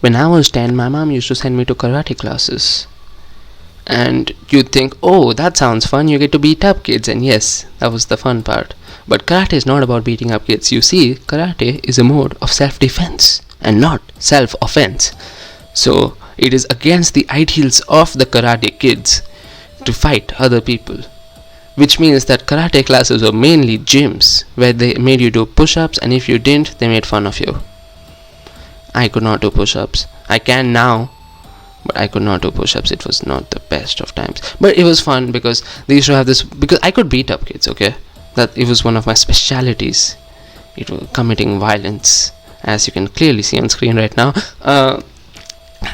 When I was 10, my mom used to send me to karate classes. And you'd think, oh, that sounds fun, you get to beat up kids. And yes, that was the fun part. But karate is not about beating up kids. You see, karate is a mode of self-defense and not self-offense. So it is against the ideals of the karate kids to fight other people. Which means that karate classes were mainly gyms where they made you do push-ups, and if you didn't, they made fun of you. I could not do push-ups. I can now, but I could not do push-ups. It was not the best of times. But it was fun because they used to have this, because I could beat up kids, okay? That it was one of my specialities. It was committing violence, as you can clearly see on screen right now. I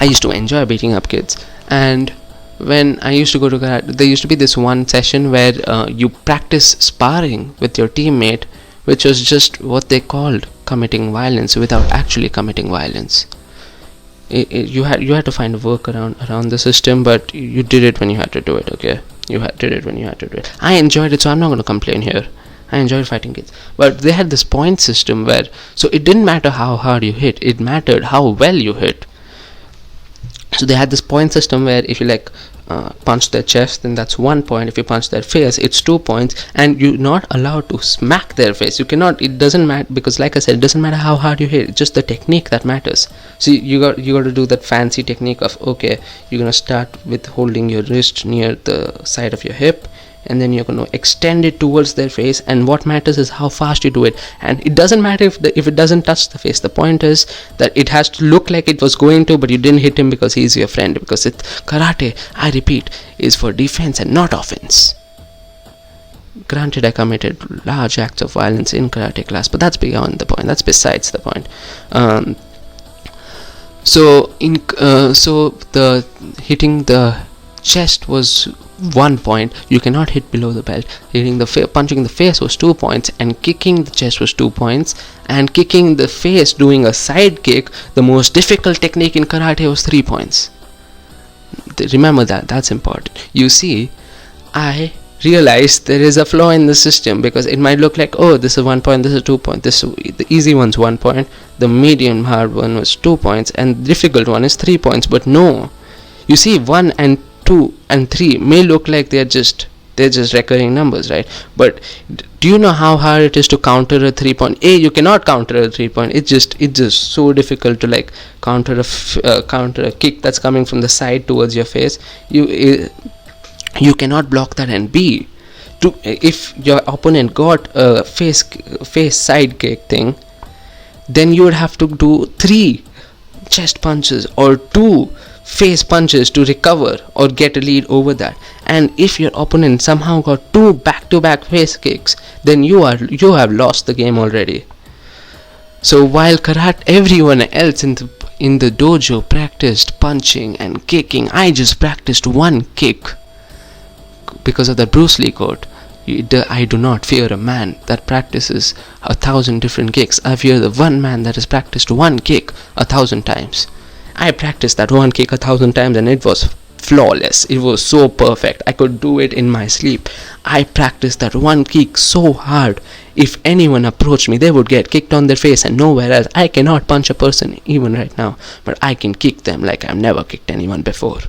used to enjoy beating up kids. And when I used to go to karate, there used to be this one session where you practice sparring with your teammate, which was just what they called committing violence without actually committing violence. You had to find a workaround around the system, but you did it when you had to do it, okay? Did it when you had to do it. I enjoyed it, so I'm not going to complain here. I enjoyed fighting kids. But they had this point system where, so it didn't matter how hard you hit, it mattered how well you hit. So they had this point system where if you punch their chest, then that's 1 point. If you punch their face, it's 2 points. And you're not allowed to smack their face. You cannot, it doesn't matter, because like I said, it doesn't matter how hard you hit, it's just the technique that matters. So you got to do that fancy technique of, okay, you're going to start with holding your wrist near the side of your hip, and then you're going to extend it towards their face, and what matters is how fast you do it. And it doesn't matter if it doesn't touch the face. The point is that it has to look like it was going to, but you didn't hit him because he's your friend, because karate, I repeat, is for defense and not offense. Granted, I committed large acts of violence in karate class, but that's beyond the point, that's besides the point. So the hitting the chest was 1 point. You cannot hit below the belt. Punching the face was 2 points, and kicking the chest was 2 points, and kicking the face, doing a side kick, the most difficult technique in karate, was 3 points. Remember that's important. You see, I realized there is a flaw in the system, because it might look like, oh, this is 1 point, this is 2 points, the easy one's 1 point, the medium hard one was 2 points, and the difficult one is 3 points. But no, you see, 1 and 2 and 3 may look like they're just recurring numbers, right? But do you know how hard it is to counter a 3 point? You cannot counter a 3 point. It's just so difficult to counter a kick that's coming from the side towards your face. You cannot block that. And B, if your opponent got a face side kick thing, then you would have to do 3 chest punches or 2 face punches to recover or get a lead over that. And if your opponent somehow got 2 back-to-back face kicks, then you have lost the game already. So while everyone else in the dojo practiced punching and kicking, I just practiced 1 kick because of the Bruce Lee quote. I do not fear a man that practices 1,000 different kicks. I fear the one man that has practiced 1 kick 1,000 times. I practiced that 1 kick 1,000 times, and it was flawless. It was so perfect. I could do it in my sleep. I practiced that 1 kick so hard. If anyone approached me, they would get kicked on their face and nowhere else. I cannot punch a person even right now, but I can kick them like I've never kicked anyone before.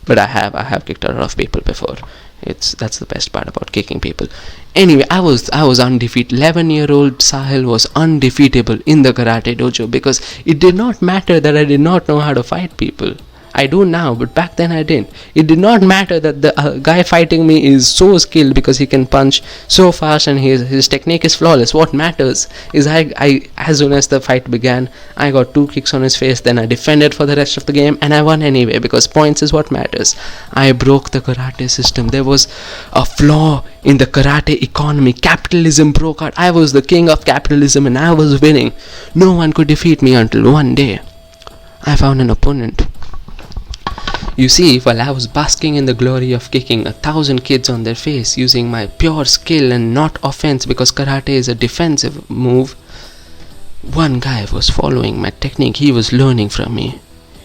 But I have kicked a lot of people before. That's the best part about kicking people. Anyway, I was undefeated. 11-year-old Sahil was undefeatable in the karate dojo, because it did not matter that I did not know how to fight people. I do now, but back then I didn't. It did not matter that the guy fighting me is so skilled because he can punch so fast and his technique is flawless. What matters is I as soon as the fight began, I got 2 kicks on his face, then I defended for the rest of the game, and I won anyway, because points is what matters. I broke the karate system. There was a flaw in the karate economy. Capitalism broke out. I was the king of capitalism and I was winning. No one could defeat me until one day I found an opponent. You see, while I was basking in the glory of kicking 1,000 kids on their face using my pure skill and not offense, because karate is a defensive move, one guy was following my technique. He was learning from me.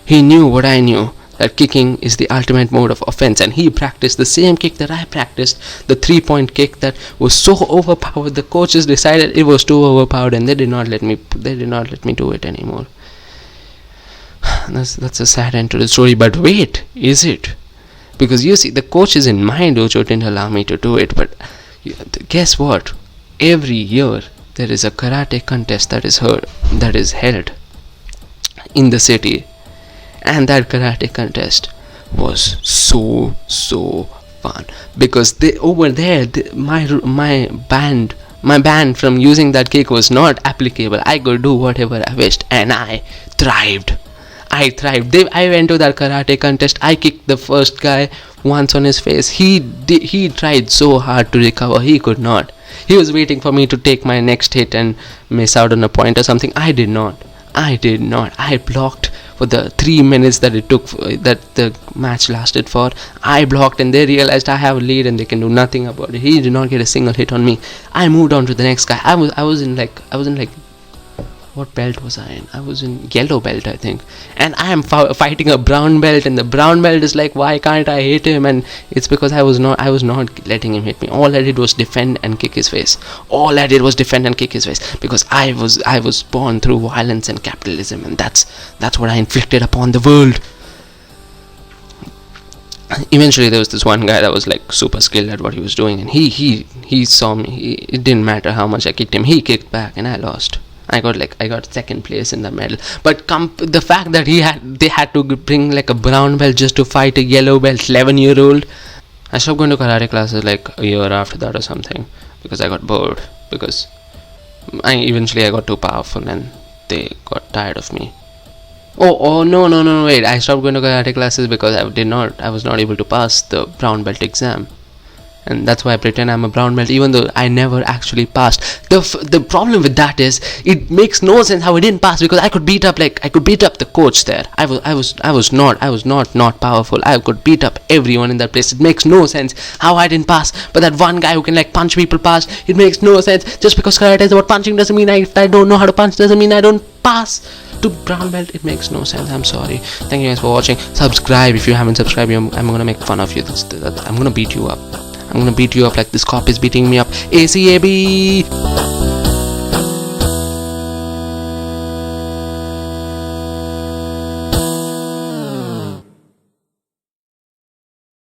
He knew what I knew, that kicking is the ultimate mode of offense, and he practiced the same kick that I practiced, the 3-point kick that was so overpowered. The coaches decided it was too overpowered, and they did not let me do it anymore. that's a sad end to the story. But wait, is it? Because you see, the coach is in my dojo didn't allow me to do it. But guess what? Every year there is a karate contest that is held in the city, and that karate contest was so fun, because they over there my ban from using that kick was not applicable. I could do whatever I wished, and I thrived. I went to that karate contest. I kicked the first guy once on his face. He tried so hard to recover. He could not. He was waiting for me to take my next hit and miss out on a point or something. I did not. I blocked for the 3 minutes that it took, that the match lasted for. I blocked, and they realized I have a lead and they can do nothing about it. He did not get a single hit on me. I moved on to the next guy. I was in like what belt was I in? I was in yellow belt, I think. And I am fighting a brown belt, and the brown belt is like, why can't I hit him? And it's because I was not letting him hit me. All I did was defend and kick his face. Because I was born through violence and capitalism, and that's what I inflicted upon the world. Eventually there was this one guy that was like super skilled at what he was doing, and he saw me. It didn't matter how much I kicked him. He kicked back, and I lost. I got second place in the medal. But the fact that they had to bring like a brown belt just to fight a yellow belt 11-year-old. I stopped going to karate classes like a year after that or something, because I got bored, because eventually I got too powerful and they got tired of me. Oh no, wait, I stopped going to karate classes because I was not able to pass the brown belt exam. And that's why I pretend I'm a brown belt, even though I never actually passed. The problem with that is, it makes no sense how I didn't pass, because I could beat up the coach there. I was not powerful. I could beat up everyone in that place. It makes no sense how I didn't pass. But that one guy who can like punch people passed. It makes no sense. Just because karate is about punching doesn't mean if I don't know how to punch doesn't mean I don't pass to brown belt. It makes no sense. I'm sorry. Thank you guys for watching. Subscribe if you haven't subscribed. I'm gonna make fun of you. I'm gonna beat you up. I'm gonna beat you up like this cop is beating me up. ACAB!